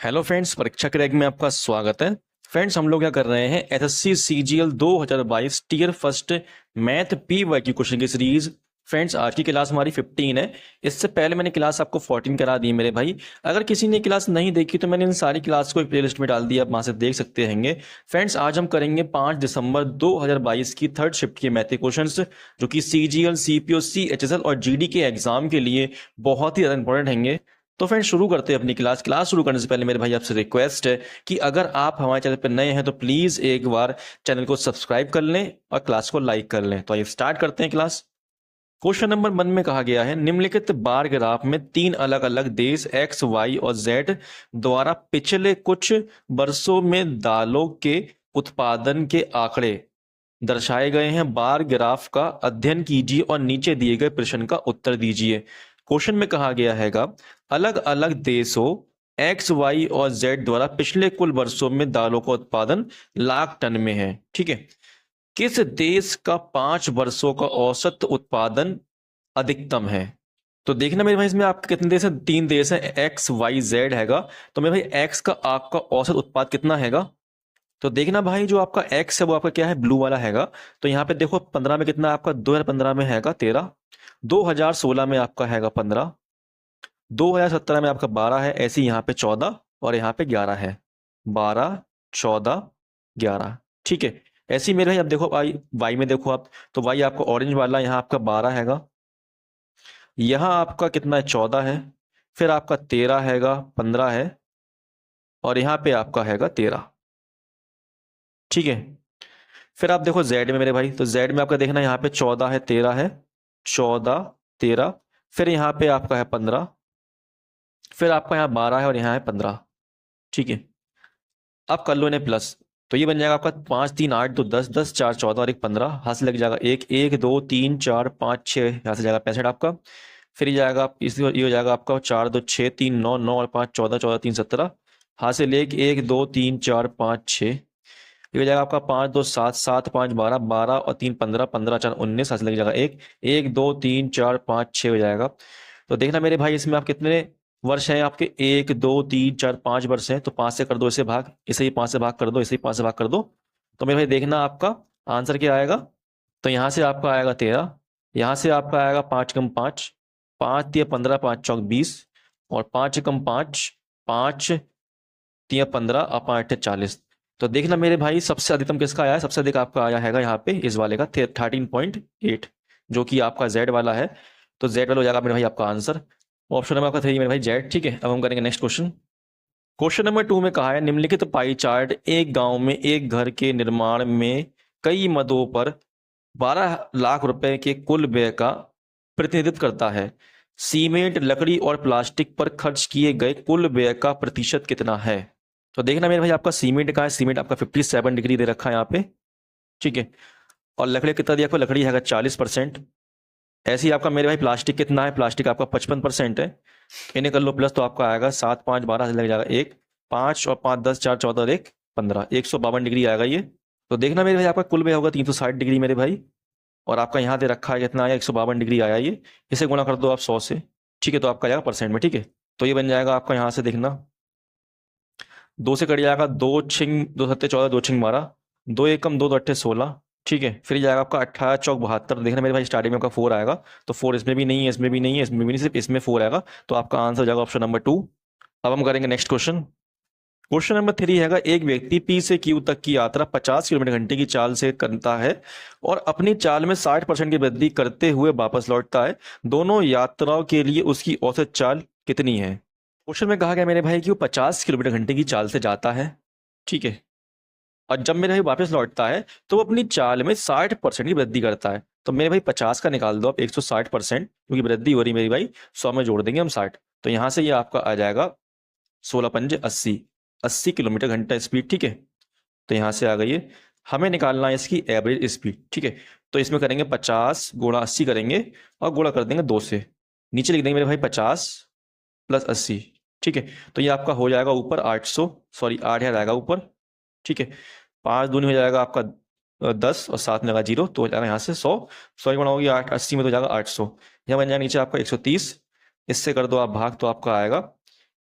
Hello friends, परीक्षा crack में आपका स्वागत है। फ्रेंड्स, हम लोग क्या कर रहे हैं, SSC CGL 2022 tier first math P Y की क्वेश्चन की सीरीज। फ्रेंड्स, आज की क्लास हमारी 15 है। इससे पहले मैंने क्लास आपको 14 करा दी मेरे भाई। अगर किसी ने क्लास नहीं देखी तो मैंने इन सारी क्लास को एक प्लेलिस्ट में डाल दिया, आप वहां से देख सकते हैंगे। फ्रेंड्स, आज हम करेंगे 5 दिसंबर 2022 की थर्ड शिफ्ट के मैथ क्वेश्चंस, जो कि सीजीएल, सीपीओ, सीएचएसएल और जीडी के एग्जाम के लिए बहुत ही ज्यादा इंपॉर्टेंट हैंगे। तो फ्रेंड, शुरू करते हैं अपनी क्लास शुरू करने से पहले मेरे भाई आपसे रिक्वेस्ट है कि अगर आप हमारे चैनल पर नए हैं तो प्लीज एक बार चैनल को सब्सक्राइब कर लें और क्लास को लाइक कर लें। तो आइए स्टार्ट करते हैं क्लास। क्वेश्चन नंबर 1 में कहा गया है, निम्नलिखित बार ग्राफ में 3 अलग अलग देश एक्स, वाई और जेड द्वारा पिछले कुछ वर्षों में दालों के उत्पादन के आंकड़े दर्शाए गए हैं। बार ग्राफ का अध्ययन कीजिए और नीचे दिए गए प्रश्न का उत्तर दीजिए। क्वेश्चन में कहा गया हैगा, अलग अलग देशों एक्स, वाई और जेड द्वारा पिछले कुल वर्षों में दालों का उत्पादन लाख टन में है। ठीक है, किस देश का 5 वर्षों का औसत उत्पादन अधिकतम है? तो देखना मेरे भाई, इसमें आपके कितने देश हैं? 3 देश हैं, एक्स, वाई, जेड हैगा। तो मेरे भाई एक्स का आपका औसत उत्पाद कितना हैगा? तो देखना भाई, जो आपका एक्स है वो आपका क्या है, ब्लू वाला हैगा। तो यहाँ पे देखो 15 में कितना आपका, 2015 में हैगा 13, 2016 में आपका हैगा 15, 2017 में आपका 12 है, ऐसे ही यहाँ पे 14 और यहाँ पे 11 है। 12, 14, 11। ठीक है, ऐसे ही मेरे भाई अब देखो वाई वाई में देखो आप, तो वाई आपका ऑरेंज वाला यहाँ आपका 12 हैगा, यहाँ आपका कितना है, 14 है, फिर आपका 13 हैगा, 15 है और यहाँ पे आपका हैगा 13। ठीक है, फिर आप देखो जेड में मेरे भाई, तो जेड में आपका देखना यहाँ पे 14 है, 13 है, 14, 13, फिर यहाँ पे आपका है 15, फिर आपका यहाँ 12 है और यहाँ है 15। ठीक है, अब कर लो इन्हें प्लस, तो ये बन जाएगा आपका 5, 3, 8, 2, 10, 10, 4, 14 और एक 15, हाथ से लग जाएगा एक, 1, 2, 3, 4, 5, 6, यहाँ से जाएगा 65 आपका। फिर ये जाएगा ये हो जाएगा आपका 4, 2, 6, 3, 9, 9 और 5, 14, 14, 3, 17, हाथ से ले 1, 2, 3, 4, 5, 6, ये हो जाएगा आपका 5, 2, 7, 7, 5, 12, 12 और 3, 15, 15, 4, 19, हाथ से लग जाएगा एक, 1, 2, 3, 4, 5, 6 हो जाएगा। तो देखना मेरे भाई, इसमें आप कितने वर्ष हैं आपके, 1, 2, 3, 4, 5 वर्ष हैं। तो 5 से कर दो इसे भाग, इसे ही 5 से भाग कर दो, इसे ही 5 से भाग कर दो। तो मेरे भाई देखना आपका आंसर क्या आएगा। तो यहाँ से आपका आएगा 13, यहाँ से आपका आएगा 5 कम 5, 5 तिया 15, 5 चौक 20 और 5 कम 5, 5 तिया 15 और 5 40। तो देखना मेरे भाई, सबसे अधिकतम किसका आया है? सबसे अधिक आपका आया हैगा यहाँ पे इस वाले का 13.8, जो कि आपका जेड वाला है। तो जेड वाला हो जाएगा मेरे भाई आपका आंसर। ऑप्शन नंबर आपका 3 मेरे भाई जेड। ठीक है, अब हम करेंगे नेक्स्ट क्वेश्चन। क्वेश्चन नंबर 2 में कहा है, निम्नलिखित पाई चार्ट एक गांव में एक घर के निर्माण में कई मदों पर 12 लाख रुपए के कुल व्यय का प्रतिनिधित्व करता है। सीमेंट, लकड़ी और प्लास्टिक पर खर्च किए गए कुल व्यय का प्रतिशत कितना है? तो देखना मेरे भाई, आपका सीमेंट का है, सीमेंट आपका 57 डिग्री दे रखा है यहाँ पे। ठीक है, और लकड़ी कितना दिया आपको? लकड़ी है 40%। ऐसे ही आपका मेरे भाई प्लास्टिक कितना है? प्लास्टिक आपका 55% है। इन्हें कर लो प्लस, तो आपका आएगा 7, 5, 12 से लग जाएगा एक, 5 और 5, 10, 4, 14 और एक 15, 152 डिग्री आएगा ये। तो देखना मेरे भाई, आपका कुल व्यय होगा 360 डिग्री मेरे भाई, और आपका यहाँ दे रखा है कितना आया, 152 डिग्री आया ये। इसे गुणा कर दो आप 100 से। ठीक है, तो आपका आएगा परसेंट में। ठीक है, तो ये बन जाएगा आपका, यहाँ से देखना 2 से कट जाएगा, 2 छिंग 2 सत्ते 14, 2 छिंग 12, 2 एकम 2, 2 अट्ठे 16। ठीक है, फिर जाएगा आपका 18 चौक 72। देखना मेरे भाई, स्टार्टिंग में आपका 4 आएगा, तो 4 इसमें भी नहीं है, इसमें भी नहीं है, इसमें भी नहीं, सिर्फ इसमें 4 आएगा। तो आपका आंसर हो जाएगा ऑप्शन नंबर 2। अब हम करेंगे नेक्स्ट क्वेश्चन। क्वेश्चन नंबर 3 हैगा, एक व्यक्ति पी से क्यू तक की यात्रा 50 किलोमीटर घंटे की चाल से करता है और अपनी चाल में 60% की वृद्धि करते हुए वापस लौटता है। दोनों यात्राओं के लिए उसकी औसत चाल कितनी है? क्वेश्चन में कहा गया मेरे भाई कि वो 50 किलोमीटर घंटे की चाल से जाता है। ठीक है, और जब मेरे भाई वापस लौटता है तो वो अपनी चाल में 60% की वृद्धि करता है। तो मेरे भाई 50 का निकाल दो आप, 160%, क्योंकि वृद्धि हो रही मेरी भाई, 100 में जोड़ देंगे हम 60। तो यहाँ से ये आपका आ जाएगा 16 पंजे 80, 80 किलोमीटर घंटा स्पीड। ठीक है, तो यहाँ से आ गई है, हमें निकालना है इसकी एवरेज स्पीड। ठीक है, तो इसमें करेंगे 50 गुणा 80 करेंगे और गुणा कर देंगे 2 से, नीचे लिख देंगे मेरे भाई 50 प्लस 80। ठीक है, तो ये आपका हो जाएगा ऊपर 800, सॉरी 8000 आएगा ऊपर। ठीक है, 5 दूनी हो जाएगा आपका 10 और 7 में लगा 0, तो हो जाएगा यहाँ से 100, 100 गुणा होगी 8, 80 में तो हो जाएगा 800। यहाँ बन जाएगा नीचे आपका 130, इससे कर दो आप भाग, तो आपका आएगा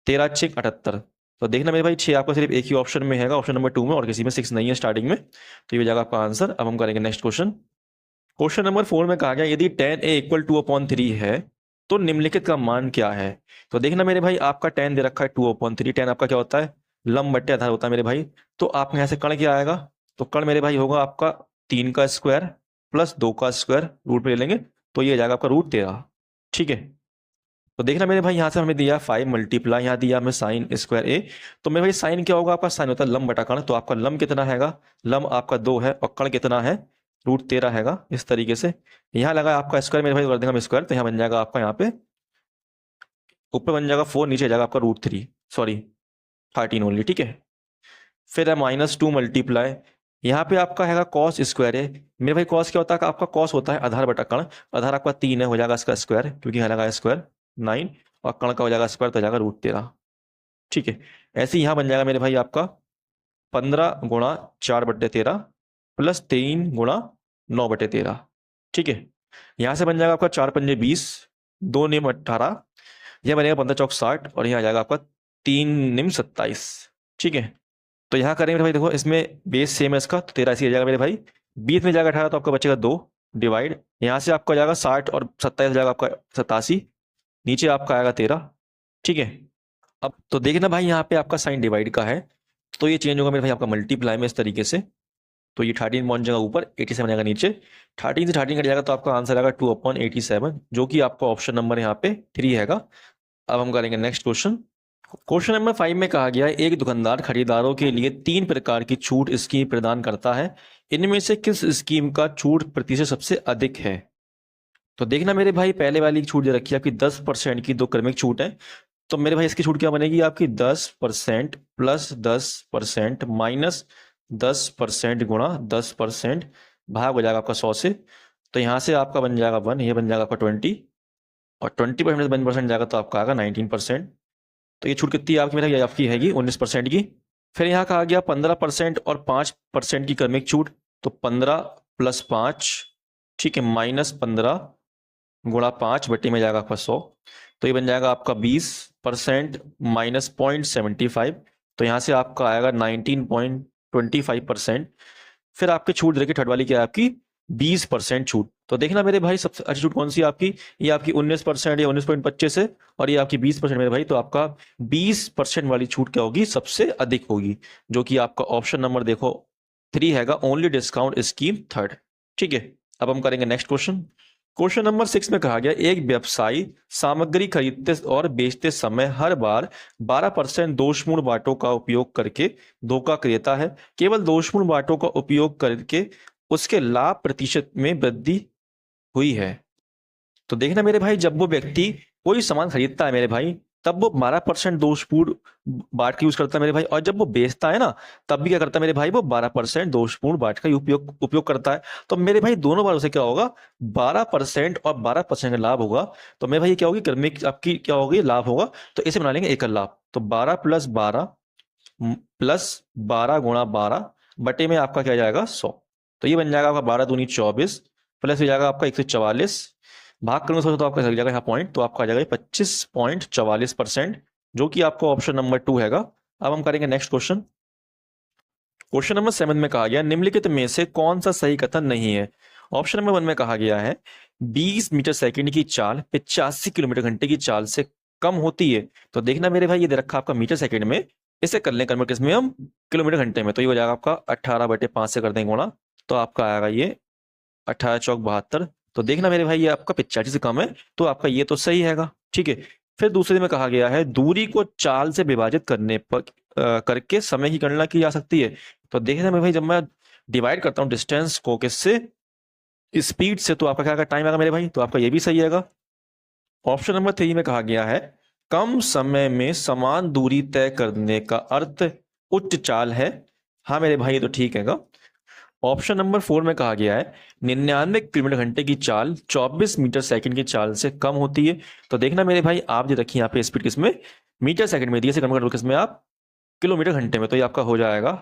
13 6 78। तो देखना मेरे भाई 6 आपका सिर्फ एक ही ऑप्शन में है, ऑप्शन नंबर 2 में, और किसी में 6 नहीं है स्टार्टिंग में, तो ये हो जाएगा आपका आंसर। अब हम करेंगे नेक्स्ट क्वेश्चन। क्वेश्चन नंबर 4 में कहा गया यदि tan a इक्वल 2/3 है तो निम्नलिखित का मान क्या है। तो देखना मेरे भाई आपका tan दे रखा है 2/3, tan आपका क्या होता है, लंब बट्टे आधार होता है मेरे भाई। तो आप यहाँ से कर्ण क्या आएगा, तो कर्ण मेरे भाई होगा आपका 3 का स्क्वायर प्लस 2 का स्क्वायर, रूट में ले लेंगे तो ये जाएगा आपका √13। ठीक है, तो देखना मेरे भाई यहाँ से हमें दिया 5 मल्टीप्लाई, यहाँ दिया हमें साइन स्क्वायर ए। तो मेरे भाई साइन क्या होगा आपका, साइन होता है लंब बटा कर्ण, तो आपका लंब कितना हैगा, लंब आपका 2 है और कर्ण कितना है, √13 हैगा। इस तरीके से यहाँ लगा आपका स्क्वायर मेरे भाई, कर देंगे हम स्क्वायर, तो यहाँ बन जाएगा आपका, यहाँ पे ऊपर बन जाएगा 4, नीचे जाएगा आपका √3, सॉरी 13 ओनली। ठीक है, फिर है -2 मल्टीप्लाई, यहाँ पे आपका हैगा कॉस स्क्वायर है मेरे भाई। कॉस क्या होता है आपका, कॉस होता है आधार बटा कर्ण, आधार आपका 3 है, हो जाएगा इसका स्क्वायर क्योंकि यहाँ लगा स्क्वायर 9, और कर्ण का हो जाएगा स्क्वायर, तो हो जाएगा √13। ठीक है, ऐसे ही यहाँ बन जाएगा मेरे भाई आपका 15 गुणा 4/13 प्लस 3 गुणा 9/13। ठीक है, यहाँ से बन जाएगा आपका 4 पंजे 20, 2 निम 18, यह बनेगा 15 चौक 60, और यहाँ आ जाएगा आपका 3 निम 27। ठीक है, तो यहाँ करेंगे मेरे भाई, देखो इसमें बेस सेम है इसका, तो 13 ऐसे आ जाएगा मेरे भाई, 20 में जाएगा 18 तो आपका बचेगा 2 डिवाइड, यहाँ से आपका जाएगा 60 और 27 हो जाएगा आपका 87, नीचे आपका आएगा 13। ठीक है, अब तो देखना भाई यहाँ पे आपका साइन डिवाइड का है, तो ये चेंज होगा मेरे भाई आपका मल्टीप्लाई में इस तरीके से, तो ये 13 पहुंच जाएगा ऊपर, 87 जाएगा नीचे, 13 से 13 कट जाएगा तो आपका आंसर आएगा 2/87, जो कि आपका ऑप्शन नंबर यहाँ पे 3 हैगा। अब हम करेंगे नेक्स्ट क्वेश्चन। क्वेश्चन नंबर 5 में कहा गया है एक दुकानदार खरीदारों के लिए 3 प्रकार की छूट स्कीम प्रदान करता है, इनमें से किस स्कीम का छूट प्रतिशत सबसे अधिक है। तो देखना मेरे भाई पहले वाली छूट दे रखी है आपकी 10% की, 2 क्रमिक छूट है, तो मेरे भाई इसकी छूट क्या बनेगी आपकी 10% प्लस 10% माइनस 10% गुणा 10% भाग हो जाएगा आपका 100 से, तो यहाँ से आपका बन जाएगा 1, ये बन जाएगा आपका 20, और 20% 1% जाएगा तो आपका आएगा 19%। तो ये छूट कितनी आपकी मेरा, ये आपकी हैगी 19% की। फिर यहाँ कहा गया 15% और 5% की क्रमिक छूट, तो 15 प्लस 5, ठीक है, -15 गुणा 5 बट्टे में जाएगा आपका 100, तो ये बन जाएगा आपका 20% माइनस 0.75, तो यहाँ से आपका आएगा 19.25%। फिर आपकी छूट देखिए थर्ड वाली क्या है आपकी 20% छूट। तो देखना मेरे भाई सबसे अच्छी छूट कौन सी है आपकी, ये आपकी 19% या 19.25 है, और ये आपकी 20% मेरे भाई, तो आपका 20% वाली छूट क्या होगी, सबसे अधिक होगी, जो कि आपका ऑप्शन नंबर देखो 3 हैगा, ओनली डिस्काउंट स्कीम थर्ड। ठीक है, अब हम करेंगे नेक्स्ट क्वेश्चन। क्वेश्चन नंबर 6 में कहा गया एक व्यवसायी सामग्री खरीदते और बेचते समय हर बार 12% दोषपूर्ण बाटों का उपयोग करके धोखा करता है, केवल दोषपूर्ण बाटों का उपयोग करके उसके लाभ प्रतिशत में वृद्धि हुई है। तो देखना मेरे भाई जब वो व्यक्ति कोई सामान खरीदता है मेरे भाई, तब वो 12% दोषपूर्ण बाट का यूज करता है मेरे भाई, और जब वो बेचता है ना तब भी क्या करता है मेरे भाई, वो 12% दोषपूर्ण बाट का उपयोग करता है। तो मेरे भाई दोनों बार उसे क्या होगा, 12% और 12% का लाभ होगा, तो मेरे भाई ये क्या होगी, क्रमिक आपकी क्या होगी, लाभ होगा, तो इसे बना लेंगे एकल लाभ। तो 12 + 12 प्लस 12 गुणा 12 बटे में आपका क्या जाएगा 100, तो ये बन जाएगा आपका 12 दूनी 24 प्लस हो जाएगा आपका 144, भाग करने से तो आपका लग जाएगा यहाँ पॉइंट, तो आपका आ जाएगा 25.44%, जो कि आपका ऑप्शन नंबर 2 हैगा। अब हम करेंगे नेक्स्ट क्वेश्चन। क्वेश्चन नंबर 7 में कहा गया निम्नलिखित में से कौन सा सही कथन नहीं है। ऑप्शन नंबर 1 में कहा गया है 20 मीटर सेकंड की चाल 85 किलोमीटर घंटे की चाल से कम होती है। तो देखना मेरे भाई ये दे रखा आपका मीटर सेकंड में, इसे कर लें कन्वर्ट किसमें हम, किलोमीटर घंटे में, तो ये हो जाएगा आपका 18/5 से कर देंगे गुणा, तो आपका आएगा ये 18 चौक 72। तो देखना मेरे भाई ये आपका 85 से कम है, तो आपका ये तो सही हैगा। ठीक है, फिर दूसरे में कहा गया है दूरी को चाल से विभाजित करने पर करके समय की गणना की जा सकती है। तो देखना मेरे भाई जब मैं डिवाइड करता हूँ डिस्टेंस को किससे, स्पीड से, तो आपका क्या आएगा, टाइम आएगा मेरे भाई, तो आपका ये भी सही हैगा। ऑप्शन नंबर 3 में कहा गया है कम समय में समान दूरी तय करने का अर्थ उच्च चाल है। हाँ मेरे भाई ये तो ठीक हैगा। ऑप्शन नंबर 4 में कहा गया है 99 किलोमीटर घंटे की चाल 24 मीटर सेकंड की चाल से कम होती है। तो देखना मेरे भाई आप जो रखिए यहाँ पे स्पीड किसमें, मीटर सेकंड में दिए से कन्वर्ट किसमें आप, किलोमीटर घंटे में, तो ये आपका हो जाएगा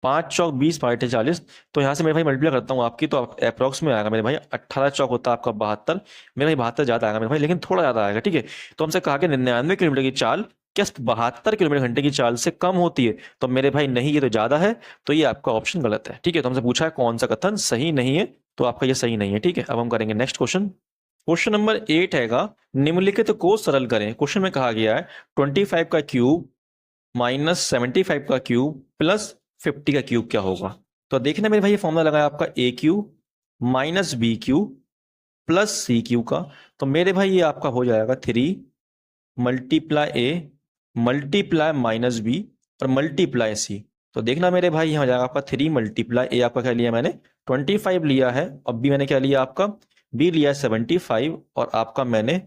5 चौक 20 5 40। तो यहाँ से मेरे भाई मल्टीप्लाई करता हूँ आपकी, तो अप्रॉक्स में आएगा मेरे भाई 18 चौक होता है आपका 72, मेरे भाई 72 ज्यादा आएगा मेरे भाई, लेकिन थोड़ा ज्यादा आएगा। ठीक है, तो हमसे कहा कि 99 किलोमीटर की चाल क्या 72 किलोमीटर घंटे की चाल से कम होती है? तो मेरे भाई नहीं, ये तो ज्यादा है, तो ये आपका ऑप्शन गलत है। ठीक है, तो हमसे पूछा है कौन सा कथन सही नहीं है, तो आपका ये सही नहीं है। ठीक है, अब हम करेंगे नेक्स्ट क्वेश्चन। क्वेश्चन नंबर 8 हैगा, निम्नलिखित को सरल करें। क्वेश्चन में कहा गया है 25 का क्यूब माइनस 75 का क्यूब प्लस 50 का क्यूब क्या होगा? तो देखना मेरे भाई, ये फॉर्मूला लगाया आपका A cube minus B cube plus C cube का। तो मेरे भाई ये आपका हो जाएगा 3 multiply A multiply minus B और मल्टीप्लाई सी। तो देखना मेरे भाई, यहाँ हो जाएगा आपका 3 मल्टीप्लाई ए, आपका क्या लिया मैंने 25 लिया है, और बी मैंने क्या लिया आपका बी लिया 75, और आपका मैंने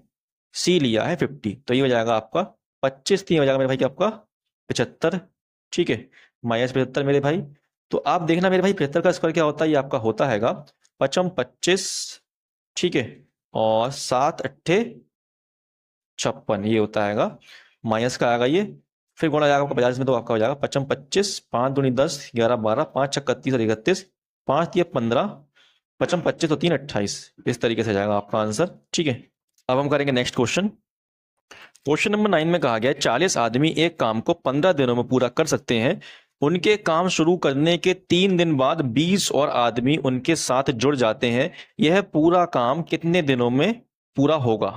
सी लिया है 50। तो ये हो जाएगा आपका 25, 3 हो जाएगा मेरे भाई, क्या आपका 75। ठीक है, माइनस 75 मेरे भाई। तो आप देखना मेरे भाई 75 का स्क्वायर क्या होता है, ये आपका होता हैगा 25, ठीक है, और 7 अट्ठे 56, ये होता हैगा, माइनस का आएगा ये, फिर गुणा जाएगा आपका 50 में, तो आपका हो जाएगा 55 25, 5 दूनी 10, 11 12, 5 छक्का 31 और 31, 5 दिया 15, 55 25 तो 3 28, इस तरीके से जाएगा आपका आंसर। ठीक है, अब हम करेंगे नेक्स्ट क्वेश्चन। क्वेश्चन नंबर 9 में कहा गया है 40 आदमी एक काम को 15 दिनों में पूरा कर सकते हैं। उनके काम शुरू करने के 3 दिन बाद 20 और आदमी उनके साथ जुड़ जाते हैं। यह पूरा काम कितने दिनों में पूरा होगा?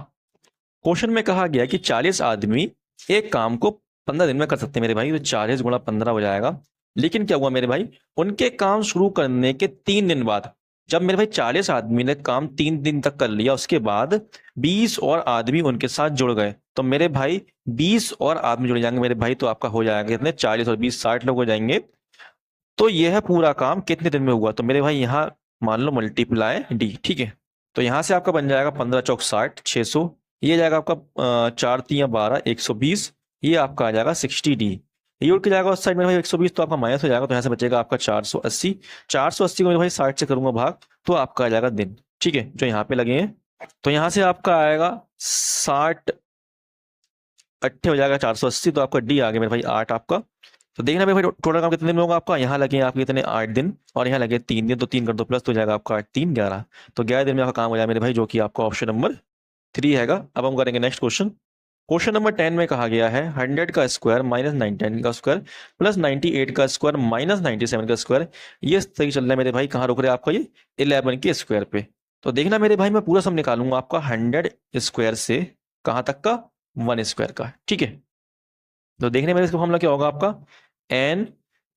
क्वेश्चन में कहा गया कि 40 आदमी एक काम को 15 दिन में कर सकते हैं मेरे भाई, तो 40 गुणा 15 हो जाएगा। लेकिन क्या हुआ मेरे भाई, उनके काम शुरू करने के 3 दिन बाद, जब मेरे भाई 40 आदमी ने काम 3 दिन तक कर लिया, उसके बाद 20 और आदमी उनके साथ जुड़ गए, तो मेरे भाई 20 और आदमी जुड़ जाएंगे मेरे भाई, तो आपका हो जाएगा कितने 40 और 20 60 लोग हो जाएंगे। तो यह पूरा काम कितने दिन में हुआ? तो मेरे भाई यहाँ मान लो मल्टीप्लाई डी। ठीक है, तो यहां से आपका बन जाएगा 15 चौक 60 600, ये जाएगा आपका 4 3 12 120, ये आपका आ जाएगा 60 डी। ये उठ के जाएगा उस साइड में भाई 120, तो आपका माइनस हो जाएगा, तो यहाँ से बचेगा आपका 480। 480 को मेरे भाई 60 से करूंगा भाग, तो आपका आ जाएगा दिन। ठीक है, जो यहाँ पे लगे हैं, तो यहाँ से आपका आएगा 60 अट्ठे हो जाएगा 480, तो आपका डी आ गया मेरे भाई 8 आपका। तो देखना मेरे भाई टोटल काम कितने दिन में होगा आपका, यहाँ लगे आपके कितने 8 दिन, और यहाँ लगे 3 दिन, तो 3 कर दो प्लस, तो हो जाएगा आपका 8 3 11, तो 11 दिन में आपका काम हो जाएगा मेरे भाई, जो कि आपका ऑप्शन नंबर 3 हैगा। अब हम करेंगे नेक्स्ट क्वेश्चन। क्वेश्चन नंबर 10 में कहा गया है 100 का स्क्वायर माइनस 99 का स्क्वायर प्लस 98 का स्क्वायर माइनस 97 का स्क्वायर, ये सही चल रहा है मेरे भाई, कहाँ रुक रहे हैं आपका ये 11 के स्क्वायर पे। तो देखना मेरे भाई, मैं पूरा सम निकालूंगा आपका 100 स्क्वायर से कहाँ तक का 1 स्क्वायर का। ठीक है, तो देखने में इसका फॉर्मूला क्या होगा आपका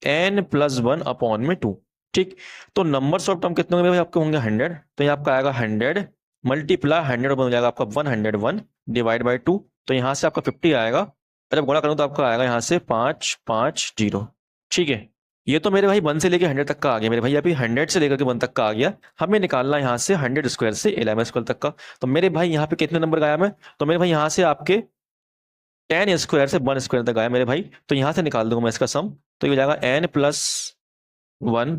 n प्लस 1 अपॉन में 2। ठीक, तो नंबर्स ऑफ टर्म कितने होंगे भाई आपके, होंगे 100, तो ये आपका आएगा 100 मल्टीप्लाई 100 बन जाएगा आपका 101 डिवाइड बाई 2, तो यहाँ से आपका 50 आएगा, और जब गुणा करूँ तो आपका आएगा यहाँ से 550। ठीक है, ये तो मेरे भाई 1 से लेकर 100 तक का आ गया मेरे भाई, अभी 100 से लेकर के 1 तक का आ गया, हमें निकालना यहाँ से 100 स्क्वायर से 11 स्क्वायर तक का। तो मेरे भाई यहाँ पे कितने नंबर गाया मैं, तो मेरे भाई यहाँ से आपके 10 स्क्वायर से 1 स्क्वायर तक आया मेरे भाई, तो यहां से निकाल दूंगा मैं इसका सम, तो ये हो जाएगा n प्लस 1,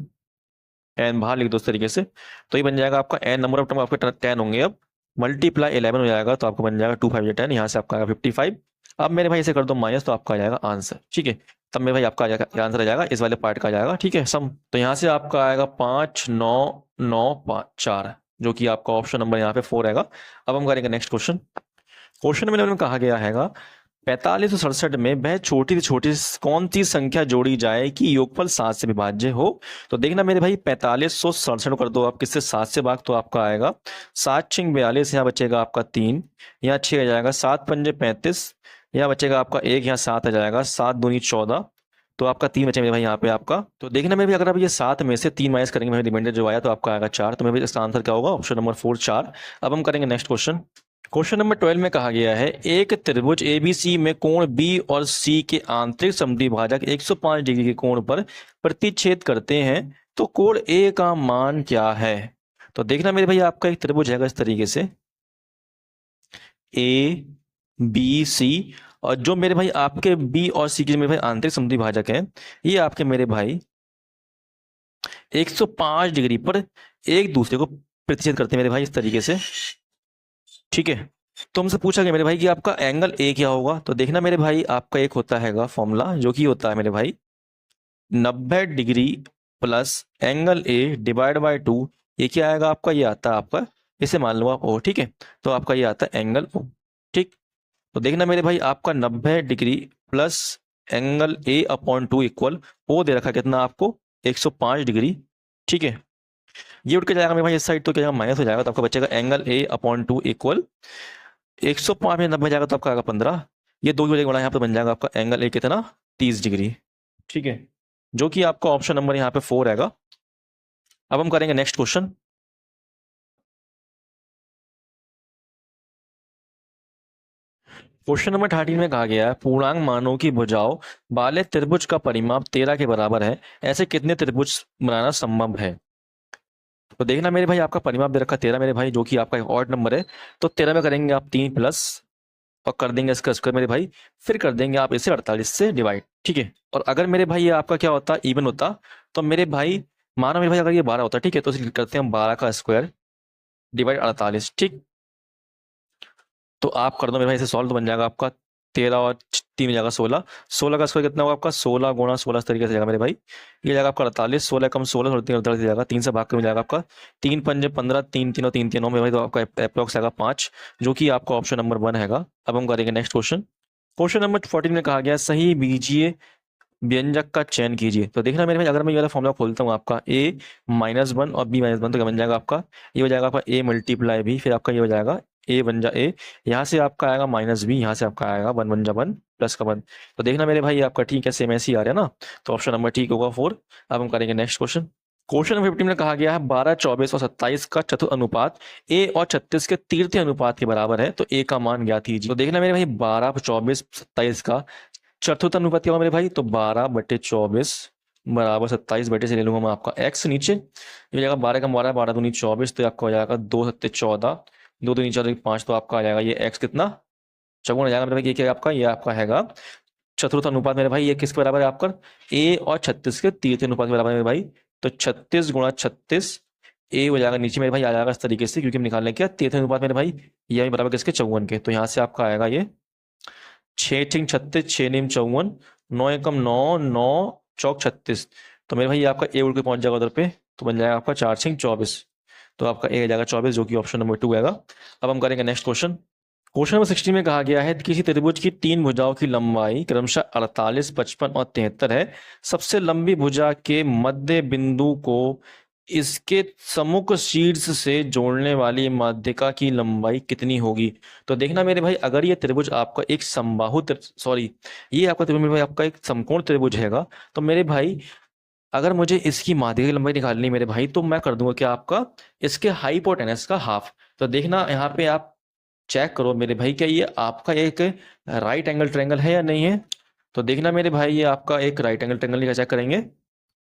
n बाहर लिख दो इस तरीके से, तो ये बन जाएगा आपका n नंबर ऑफ टर्म आपके 10 होंगे, अब मल्टीप्लाई 11 हो जाएगा, तो आपको बन जाएगा 2 5 10, यहाँ से आपका आएगा 55। अब मेरे भाई इसे कर दो माइनस, तो आपका आ जाएगा आंसर। ठीक है, तब मेरे भाई आपका आ जाएगा आंसर आ जाएगा इस वाले पार्ट का आ जाएगा। ठीक है, सम तो यहाँ से आपका आएगा 5 9 9 5 4, जो कि आपका ऑप्शन नंबर यहाँ पे 4 आएगा। अब हम करेंगे नेक्स्ट क्वेश्चन। क्वेश्चन में कहा गया हैगा 4567 में वह छोटी से छोटी कौन सी संख्या जोड़ी जाए कि योगफल 7 से विभाज्य हो? तो देखना मेरे भाई 4567 कर दो आप किससे 7 से भाग, तो आपका आएगा 7 6 42, यहाँ बचेगा आपका 3, यहाँ 6 आ जाएगा, 7 पंजे 35, यहाँ बचेगा आपका 1, यहाँ 7 आ जाएगा, 7 दूनी 14, तो आपका 3 बचे मेरे भाई यहाँ पे आपका। तो देखना मेरे भाई अगर आप ये 7 में से 3 माइनस करेंगे मेरे रिमाइंडर जो आया, तो आपका आएगा 4, तो मेरे भाई इसका आंसर क्या होगा, ऑप्शन नंबर 4 4। अब हम करेंगे नेक्स्ट क्वेश्चन। क्वेश्चन नंबर 12 में कहा गया है एक त्रिभुज एबीसी में कोण बी और सी के आंतरिक समद्विभाजक 105 डिग्री के कोण पर प्रतिच्छेद करते हैं, तो कोण ए का मान क्या है? तो देखना मेरे भाई आपका एक त्रिभुज है इस तरीके से ए बी सी, और जो मेरे भाई आपके बी और सी के मेरे भाई आंतरिक समद्विभाजक हैं, ये आपके मेरे भाई 105 डिग्री पर एक दूसरे को प्रतिच्छेद करते हैं मेरे भाई इस तरीके से। ठीक है, तो हमसे पूछा गया मेरे भाई कि आपका एंगल ए क्या होगा? तो देखना मेरे भाई आपका एक होता हैगा फॉर्मूला, जो कि होता है मेरे भाई 90 degree plus angle A divide by 2, ये क्या आएगा आपका, ये आता है आपका, इसे मान लो आप ओ। ठीक है, तो आपका ये आता है एंगल ओ। ठीक, तो देखना मेरे भाई आपका 90 degree plus angle A upon 2 equal ओ दे रखा है कितना आपको 105 डिग्री। ठीक है, ये उठ के जाएगा मेरे भाई इस साइड तो क्या माइनस हो जाएगा, तो आपका बचेगा एंगल ए अपॉन 2 इक्वल 105 में 90 जाएगा तो आपका आएगा 15। ये दो की वजह यहाँ पे बन जाएगा आपका एंगल ए कितना 30 डिग्री। ठीक है, जो कि आपका ऑप्शन नंबर यहाँ पे 4 आएगा। अब हम करेंगे नेक्स्ट क्वेश्चन। क्वेश्चन नंबर 13 में कहा गया है पूर्णांक मानों की भुजाओं वाले त्रिभुज का परिमाप 13 के बराबर है, ऐसे कितने त्रिभुज बनाना संभव है। तो देखना मेरे भाई आपका परिमाप दे रखा 13 मेरे भाई, जो कि आपका एक ऑड नंबर है, तो 13 में करेंगे आप 3 प्लस और कर देंगे इसका स्क्वायर मेरे भाई, फिर कर देंगे आप इसे 48 से डिवाइड। ठीक है, और अगर मेरे भाई ये आपका क्या होता इवन होता तो मेरे भाई मानो मेरे भाई अगर ये 12 होता, ठीक है, तो इसे करते हैं हम 12 का स्क्वायर डिवाइड 48। ठीक, तो आप कर दो मेरे भाई इसे सॉल्व, तो बन जाएगा आपका 13 और 3 हो जाएगा 16। 16 का स्क्वायर कितना होगा आपका 16 गुणा 16 इस तरीके से जाएगा मेरे भाई, ये जाएगा आपका 48। 16 कम 16 और 3 48 जाएगा, 3 से भाग के मिल जाएगा आपका 3 पंजे 15, 3 3 और 3 3 9 मेरे भाई, तो आपका अप्रॉक्स आएगा 5, जो कि आपका ऑप्शन नंबर 1 हैगा। अब हम करेंगे नेक्स्ट क्वेश्चन। क्वेश्चन नंबर 14 में कहा गया सही बीजीय व्यंजक का चयन कीजिए। तो देखना मेरे भाई अगर मैं ये वाला फॉर्मूला खोलता हूँ आपका a-1 और b-1, तो क्या बन जाएगा आपका, ये हो जाएगा आपका a मल्टीप्लाई b, फिर आपका ये हो जाएगा a बन जा a, यहाँ से आपका आएगा माइनस b, यहाँ से आपका आएगा 1 बन जा 1 प्लस का 1। तो देखना मेरे भाई आपका ठीक है, सेम ऐसे ही आ रहा है ना, तो ऑप्शन नंबर ठीक होगा 4। अब हम करेंगे नेक्स्ट क्वेश्चन। क्वेश्चन नंबर 15 में कहा गया है 12, 24 और 27 का चतुर्थ अनुपात a और 36 के तृतीय अनुपात के बराबर है, तो a का मान ज्ञात कीजिए। तो देखना मेरे भाई 12, 24, 27 का चतुर्थ अनुपात क्या होगा मेरे भाई, तो 12/24 बराबर 27 बटे से ले लूंगा मैं आपका x नीचे, ये हो जाएगा 12 का 12, 12 दूनी 24, तो आपका हो जाएगा 2 सत्ते 14, 2 दूनी 14 5, तो आपका आ जाएगा ये x कितना चौगुना आ जाएगा मेरे भाई। ये क्या है आपका, ये आपका हैगा चतुर्थ अनुपात मेरे भाई, ये किसके बराबर है आपका a और 36 के तृतीय अनुपात के बराबर है मेरे भाई, तो 36 गुणा 36 a हो जाएगा नीचे मेरे भाई आ जाएगा इस तरीके से, क्योंकि हम निकालने क्या तृतीय अनुपात मेरे भाई ये बराबर किसके 54 के, तो यहाँ से आपका आएगा ये 6 6 36, 6 नीम 54, 9 एकम 9, 9 चौक 36, तो मेरे भाई ये आपका ए उड़ के पहुंच जाएगा उधर पे, तो बन जाएगा आपका 4 6 24, तो आपका ए आ जाएगा 24, जो कि ऑप्शन नंबर 2 आएगा। अब हम करेंगे नेक्स्ट क्वेश्चन। क्वेश्चन नंबर 16 में कहा गया है किसी त्रिभुज की 3 भुजाओं की लंबाई क्रमशः 48, 55 और 73 है, सबसे लंबी भुजा के मध्य बिंदु को इसके सम्मुख शीर्ष से जोड़ने वाली माध्यिका की लंबाई कितनी होगी। तो देखना मेरे भाई अगर ये त्रिभुज आपका एक समबाहु सॉरी ये आपका त्रिभुज मेरे भाई आपका एक समकोण त्रिभुज हैगा, तो मेरे भाई अगर मुझे इसकी माध्यिका की लंबाई निकालनी मेरे भाई, तो मैं कर दूंगा क्या आपका इसके हाइपोटेनस का हाफ। तो देखना यहाँ पे आप चेक करो मेरे भाई क्या ये आपका एक राइट एंगल ट्रायंगल है या नहीं है। तो देखना मेरे भाई ये आपका एक राइट एंगल ट्रायंगल का चेक करेंगे,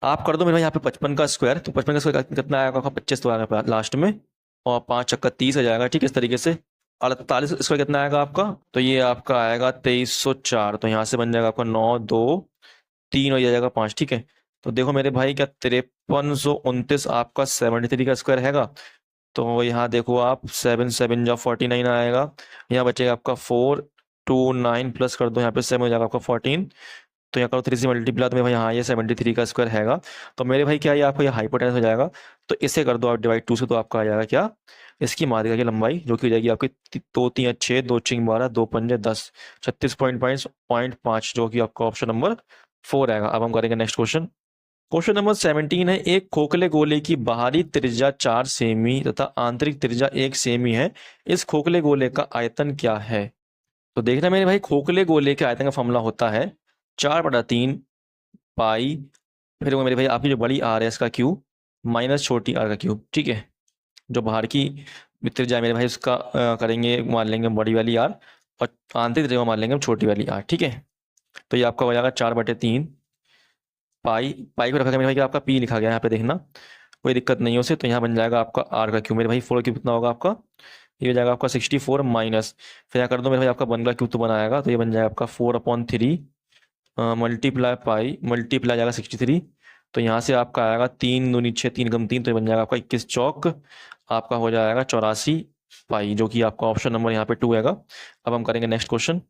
आप कर दो मेरे भाई यहाँ पे 55 का स्क्वायर, तो 55 का स्क्वायर कितना आएगा आपका 25 तो आएगा लास्ट में, और 5 चक्का 30 आ जाएगा। ठीक है, इस तरीके से 48 स्क्वायर कितना आएगा आपका, तो ये आपका आएगा 2304, तो यहाँ से बन जाएगा आपका 9 2 3 और ये आ जाएगा 5। ठीक है, तो देखो मेरे भाई क्या 5329 आपका 73 का स्क्वायर हैगा, तो यहाँ देखो आप 7 7 जा 49 आएगा, यहाँ बचेगा आपका 429 प्लस कर दो यहाँ पे 7 हो जाएगा आपका 14, तो यहाँ करो 3 से मल्टीप्लाई, तो मेरे भाई यहाँ ये 73 का स्क्वायर हैगा, तो मेरे भाई क्या ये आपको ये हाइपोटेनस हो जाएगा, तो इसे कर दो आप डिवाइड 2 से, तो आपका आ जाएगा क्या इसकी माध्यिका की लंबाई, जो कि हो जाएगी आपकी 2 3 6 2 6 12 2 पंजे 10 36.5, जो कि आपका ऑप्शन नंबर 4 आएगा। अब हम करेंगे नेक्स्ट क्वेश्चन। क्वेश्चन नंबर 17 है एक खोखले गोले की बाहरी त्रिज्या 4 सेमी तथा आंतरिक त्रिज्या 1 सेमी है, इस खोखले गोले का आयतन क्या है। तो देखना मेरे भाई खोखले गोले के आयतन का फॉर्मूला होता है 4/3 पाई, फिर वो मेरे भाई आपकी जो बड़ी आर है इसका क्यूब माइनस छोटी आर का क्यूब। ठीक है, जो बाहर की त्रिज्या मेरे भाई उसका करेंगे मान लेंगे बड़ी वाली आर, और आंतरिक त्रिज्या मान लेंगे हम छोटी वाली आर। ठीक है, तो ये आपका हो जाएगा 4/3 पाई, पाई को रखा गया मेरे भाई कि आपका पी लिखा गया यहाँ पे, देखना कोई दिक्कत नहीं हो उसे, तो यहाँ बन जाएगा आपका आर का क्यूब मेरे भाई, 4 क्यूब कितना होगा आपका, ये हो जाएगा आपका 64 माइनस, फिर यहाँ कर दो मेरे भाई आपका 1 का क्यूब तो बनाएगा, तो ये बन जाएगा आपका 4/3 मल्टीप्लाई पाई मल्टीप्लाई जाएगा 63, तो यहाँ से आपका आएगा 3 दूनी 6 3 कम 3, तो ये बन जाएगा आपका 21 चौक आपका हो जाएगा 84 पाई, जो कि आपका ऑप्शन नंबर यहाँ पे 2 आएगा। अब हम करेंगे नेक्स्ट क्वेश्चन।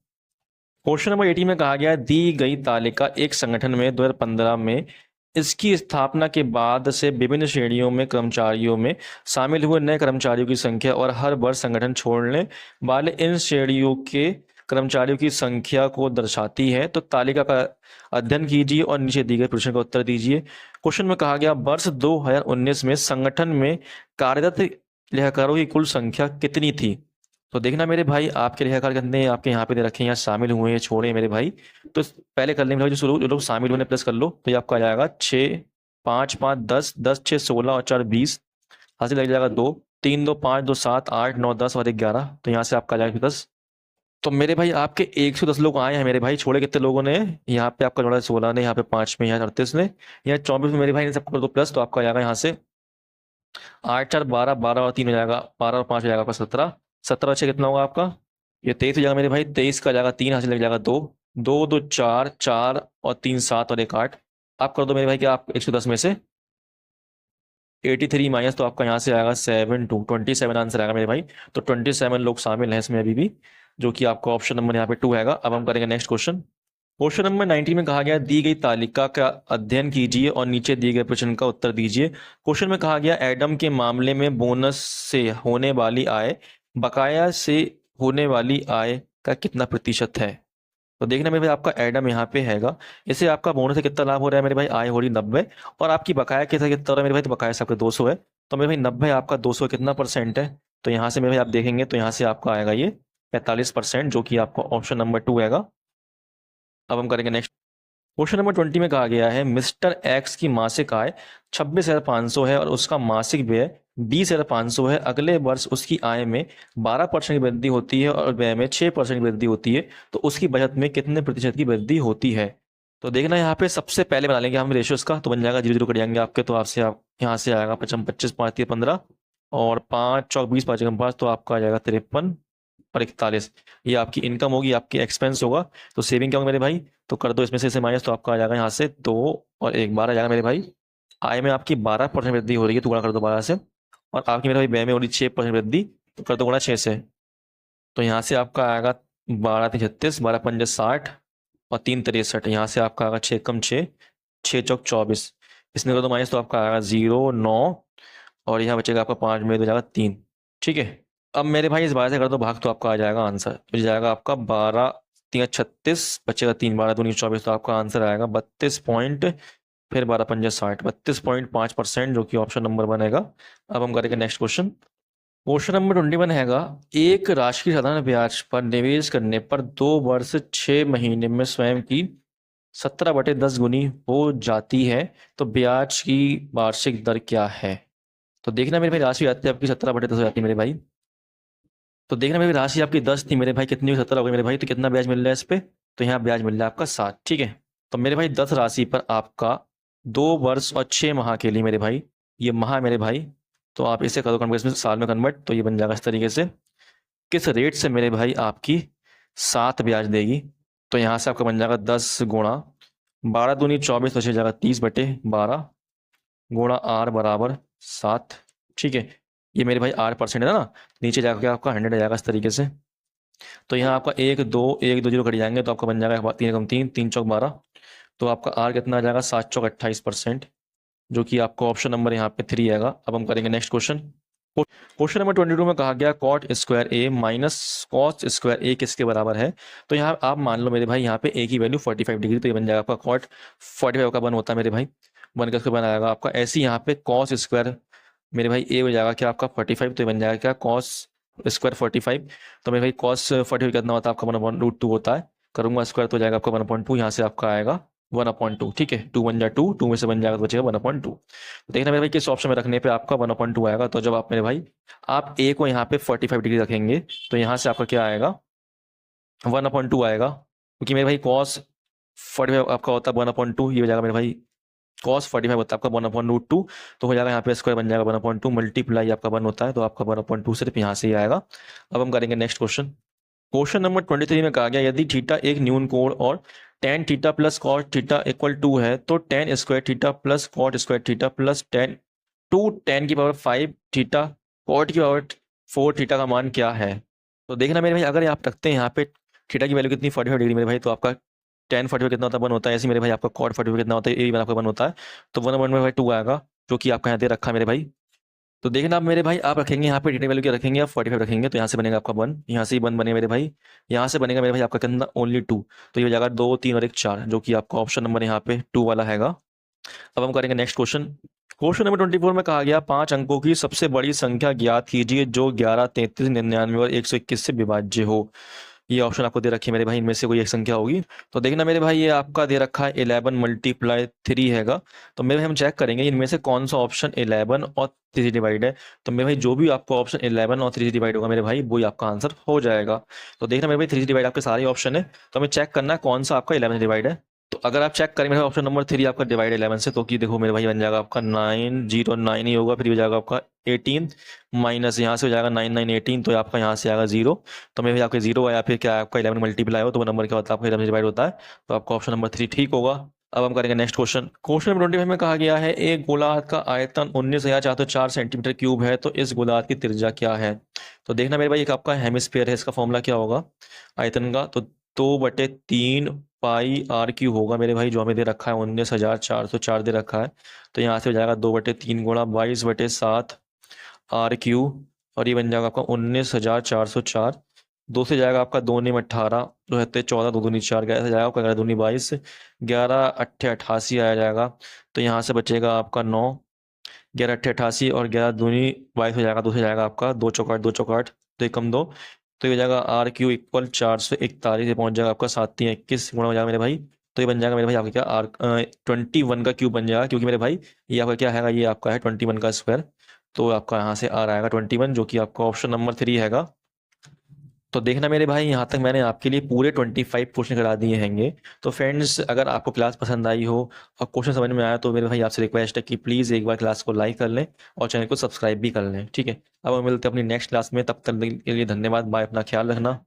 क्वेश्चन नंबर 18 में कहा गया है दी गई तालिका एक संगठन में 2015 में इसकी स्थापना के बाद से विभिन्न श्रेणियों में कर्मचारियों में शामिल हुए नए कर्मचारियों की संख्या और हर वर्ष संगठन छोड़ने वाले इन श्रेणियों के कर्मचारियों की संख्या को दर्शाती है, तो तालिका का अध्ययन कीजिए और नीचे दिए गए प्रश्न का उत्तर दीजिए। क्वेश्चन में कहा गया वर्ष 2019 में संगठन में कार्यरत लेखाकारों की कुल संख्या कितनी थी। तो देखना मेरे भाई, आपके लेखाकार कितने आपके यहाँ पे दे रखे हैं, यहाँ शामिल हुए हैं, छोड़े मेरे भाई। तो पहले कर लेंगे जो शुरू जो लोग शामिल हुए प्लस कर लो, तो ये आपका आ जाएगा 6, 5, 5, 10, 10, 6, 16 और 4, 20, हासिल लग जाएगा 2, 3, 2, 5, 2, 7, 8, 9, 10 और 11। तो यहाँ से आपका आ जाएगा 10। तो मेरे भाई आपके 110 लोग आए हैं मेरे भाई, छोड़े कितने लोगों ने, यहाँ पे आपका जोड़ा 16 ने, यहाँ पे 5 में, यहाँ 38 ने, यहाँ 24 में मेरे भाई, इन सबको कर दो प्लस, तो आपका आ जाएगा यहाँ से 8, 4, 12, 12 और 3 हो जाएगा, 12 और 5 हो जाएगा आपका 17, 17 और 6 कितना होगा आपका, ये 23 हो जाएगा मेरे भाई, 23 का जाएगा 3, हासिल लग जाएगा 2, 2, 2, 4, 4 और 3, 7 और 1, 8। आप कर दो मेरे भाई कि आप 110 में से 83 माइनस, तो आपका यहाँ से आएगा 7, 2, 27 आंसर आएगा मेरे भाई। तो 27 लोग शामिल हैं इसमें अभी भी, जो कि आपका ऑप्शन नंबर यहाँ पे 2 हैगा। अब हम करेंगे नेक्स्ट क्वेश्चन। क्वेश्चन नंबर 19 में कहा गया दी गई तालिका का अध्ययन कीजिए और नीचे दिए गए प्रश्न का उत्तर दीजिए। क्वेश्चन में कहा गया एडम के मामले में बोनस से होने वाली आय बकाया से होने वाली आय का कितना प्रतिशत है। तो देखना मेरे भाई, आपका एडम यहाँ पे हैगा, इसे आपका बोनस से कितना लाभ हो रहा है मेरे भाई, आय हो रही 90, और आपकी बकाया कितना कितना हो रहा है मेरे भाई, तो बकाया से आपका 200 है। तो मेरे भाई 90 आपका 200 कितना परसेंट है, तो यहाँ से मेरे भाई आप देखेंगे तो यहाँ से आपका आएगा ये 45%, जो कि आपका ऑप्शन नंबर 2 हैगा। अब हम करेंगे नेक्स्ट। क्वेश्चन नंबर 20 में कहा गया है मिस्टर एक्स की मासिक आय 26,500 है और उसका मासिक व्यय 20,500 है। अगले वर्ष उसकी आय में 12% की वृद्धि होती है और व्यय में 6% की वृद्धि होती है, तो उसकी बचत में कितने प्रतिशत की वृद्धि होती है। तो देखना यहाँ पे सबसे पहले बना लेंगे हम रेशियोज का, तो बन जाएगा 0, 0 कट जाएंगे आपके, तो आपसे आप यहाँ से आएगा 25, 25, 5, 15 और 5, 4, 20, 5, 5, तो आपका आ जाएगा 53 और 41। ये आपकी इनकम होगी, आपकी एक्सपेंस होगा। तो सेविंग क्या होगा मेरे भाई, तो कर दो इसमें से माइनस, तो आपका आ जाएगा यहाँ से 2 और 1, 12 आ जाएगा मेरे भाई। आय में आपकी 12% वृद्धि हो रही है, तो गुणा कर दो 12 से, और आपकी मेरे भाई व्यय में हो रही 6% वृद्धि, तो कर दो गुणा 6 से। तो यहाँ से आपका आएगा 12, 3, 36, 12, 5, 60 और 3, 63। यहाँ से आपका आएगा 6 कम 6, 6 चौक 24, इसमें कर दो माइनस, तो आपका आएगा 0, 9 और यहाँ बचेगा आपका 5 में, तो जाएगा 3। ठीक है, अब मेरे भाई इस 12 से कर दो भाग, तो आपका आ जाएगा आंसर, तो जाएगा आपका 12, 3, 36, बचेगा 3, 12, 2, 24, तो आपका आंसर आएगा 32 पॉइंट, फिर 12, 5, 60, 32.5%, जो कि ऑप्शन नंबर 1 है। अब हम करेंगे नेक्स्ट क्वेश्चन। क्वेश्चन नंबर 21 हैगा एक राशि साधारण ब्याज पर निवेश करने पर 2 वर्ष 6 महीने में स्वयं की 17/10 गुनी हो जाती है, तो ब्याज की वार्षिक दर क्या है। तो देखना मेरे भाई, राशि आती है आपकी 17/10 हो जाती है मेरे भाई। तो देखना मेरी राशि आपकी 10 थी मेरे भाई, कितनी हुई 17 हो गई मेरे भाई, तो कितना ब्याज मिल रहा है इस पे, तो यहाँ ब्याज मिल रहा है आपका 7। ठीक है, तो मेरे भाई 10 राशि पर आपका 2 वर्ष और 6 माह के लिए मेरे भाई, ये माह है मेरे भाई, तो आप इसे करो कन्वर्ट इसमें साल में कन्वर्ट, तो ये बन जाएगा इस तरीके से, किस रेट से मेरे भाई आपकी 7 ब्याज देगी। तो यहाँ से आपका बन जाएगा 10 गुणा 12 दूनी 24, तो जाएगा 30/12 गुणा आर बराबर 7। ठीक है, ये मेरे भाई 8% है ना, नीचे जाकर आपका 100 आ जाएगा इस तरीके से। तो यहाँ आपका 1, 2, 1, 2 0 कट जाएंगे, तो आपका बन जाएगा 3 कम 3, 3 चौक 12, तो आपका आर कितना आ जाएगा 7 चौक 28%, जो कि आपका ऑप्शन नंबर यहाँ पे 3 आएगा। अब हम करेंगे नेक्स्ट क्वेश्चन। क्वेश्चन नंबर 22 में कहा गया कॉट स्क्वायर ए माइनस कॉस स्क्वायर ए किसके बराबर है। तो यहाँ आप मान लो मेरे भाई, यहाँ पे ए की वैल्यू 45 डिग्री, तो ये बन जाएगा आपका कॉट 45 का 1 होता है मेरे भाई, 1 का स्क्वायर बन आएगा आपका। ऐसे यहाँ पे कॉस स्क्वायर मेरे भाई ए हो जाएगा क्या आपका 45, तो ये बन जाएगा क्या कॉस स्क्वायर 45। तो मेरे भाई कॉस 45 कितना होता है आपका 1/√2 होता है, करूंगा स्क्वायर तो जाएगा आपका 1/2, यहाँ से आपका आएगा 1/2। ठीक है, 2 1 जा 2, 2 में से बन जाएगा तो बचेगा 1/2। तो देखना मेरे भाई किस ऑप्शन में रखने पे आपका 1/2 आएगा। तो जब आप मेरे भाई आप ए को यहाँ पे 45 डिग्री रखेंगे, तो यहाँ से आपका क्या आएगा 1/2 आएगा, क्योंकि मेरे भाई कॉस 45 आपका होता है 1/2, ये हो जाएगा मेरे भाई कॉस 45 होता है आपका 1/√2, तो हो जाएगा यहाँ पे स्क्वायर बन जाएगा 1/2 मल्टीप्लाई आपका 1 होता है, तो आपका 1/2 सिर्फ यहाँ से ही आएगा। अब हम करेंगे नेक्स्ट क्वेश्चन। क्वेश्चन नंबर 23 में कहा गया यदि थीटा एक न्यून कोण और tan theta plus cot theta equal 2 है, तो tan square theta plus cot square theta plus tan की पावर 5 थीटा कॉट की पावर 4 थीटा का मान क्या है। तो देखना मेरे भाई, अगर आप रखते हैं यहाँ पे थीटा की वैल्यू कितनी 45 डिग्री मेरे भाई, तो आपका tan 45 कितना होता है 1 होता है, ऐसे मेरे भाई आपका कॉट 45 कितना होता है, ये आपका 1 होता है, तो 1/2 में भाई 2 आएगा, जो कि आपका यहाँ दे रखा है मेरे भाई। तो देखना आप मेरे भाई, आप रखेंगे यहाँ पे डी वैल्यू क्या रखेंगे, आप 45 रखेंगे, तो यहाँ से बनेगा आपका 1, यहाँ से ही 1 बने मेरे भाई, यहाँ से बनेगा मेरे भाई आपका कितना, ओनली 2। तो ये हो जाएगा 2 3 और 1 4, जो कि आपका ऑप्शन नंबर यहाँ पे 2 वाला हैगा। अब हम करेंगे नेक्स्ट क्वेश्चन। क्वेश्चन नंबर 24 में कहा गया 5 अंकों की सबसे बड़ी संख्या ज्ञात कीजिए जो 11, 33, 99 और 121 से विभाज्य हो। ये ऑप्शन आपको दे रखे हैं मेरे भाई, इनमें से कोई एक संख्या होगी। तो देखना मेरे भाई, ये आपका दे रखा है 11 मल्टीप्लाई 3 हैगा। तो मेरे भाई हम चेक करेंगे इनमें से कौन सा ऑप्शन 11 और 3 डिवाइड है। तो मेरे भाई जो भी आपको ऑप्शन 11 और 3 डिवाइड होगा मेरे भाई, वही आपका आंसर हो जाएगा। तो देखना मेरे भाई 3 डिवाइड आपके सारे ऑप्शन है, तो हमें चेक करना है कौन सा आपका 11 डिवाइड है। तो अगर आप चेक करें मेरे ऑप्शन नंबर 3 आपका डिवाइड 11 से, तो कि देखो मेरे भाई बन जाएगा आपका 909 ही होगा, फिर हो जाएगा आपका 18 माइनस यहाँ से हो जाएगा 9918, तो आपका यहाँ से आएगा 0। तो मेरे भाई आपके 0 आया, फिर क्या आपका 11 मल्टीप्लाई हो तो वो नंबर क्या होता है आपका 11 डिवाइड होता है। तो आपका ऑप्शन नंबर 3 ठीक होगा। अब हम करेंगे नेक्स्ट क्वेश्चन। क्वेश्चन नंबर 25 में कहा गया है एक गोलार्ध का आयतन 19,404 सेंटीमीटर क्यूब है, तो इस गोलार्ध की त्रिज्या क्या है। तो देखना मेरे भाई, एक आपका हेमिस्फीयर है, इसका फॉर्मूला क्या होगा आयतन का, तो 2/3 पाई आर क्यू होगा मेरे भाई, जो हमें दे रखा है 19,404 दे रखा है। तो यहाँ से हो जाएगा 2/3 गुणा 22/7 आर क्यू, और ये बन जाएगा आपका 19,404। दो से जाएगा आपका 2 में 18, दो हत्ते 14, 2 दूनी 4, 11 से जाएगा आपका 11 दूनी 22, 11 अट्ठे 88 आया जाएगा। तो यहाँ से बचेगा आपका 9, 11 अट्ठे 88 और 11 दूनी 22 हो जाएगा, 2 से जाएगा आपका 2 चौकाट 2 चौकाट, तो एक कम 2, तो ये हो जाएगा आर क्यू इक्वल 441, पहुंच जाएगा आपका 7 3 21 गुणा हो जाएगा मेरे भाई। तो ये बन जाएगा मेरे भाई आपका क्या आर 21 का क्यूब बन जाएगा, क्योंकि मेरे भाई ये आपका क्या है, ये आपका है 21 का स्क्वायर। तो आपका यहाँ से आर आएगा 21, जो कि आपका ऑप्शन नंबर 3 हैगा। तो देखना मेरे भाई, यहाँ तक मैंने आपके लिए पूरे 25 क्वेश्चन करा दिए हैंगे। तो फ्रेंड्स, अगर आपको क्लास पसंद आई हो और क्वेश्चन समझ में आया, तो मेरे भाई आपसे रिक्वेस्ट है कि प्लीज़ एक बार क्लास को लाइक कर लें और चैनल को सब्सक्राइब भी कर लें, ठीक है। अब हम मिलते हैं अपनी नेक्स्ट क्लास में, तब तक के लिए धन्यवाद, बाय, अपना ख्याल रखना।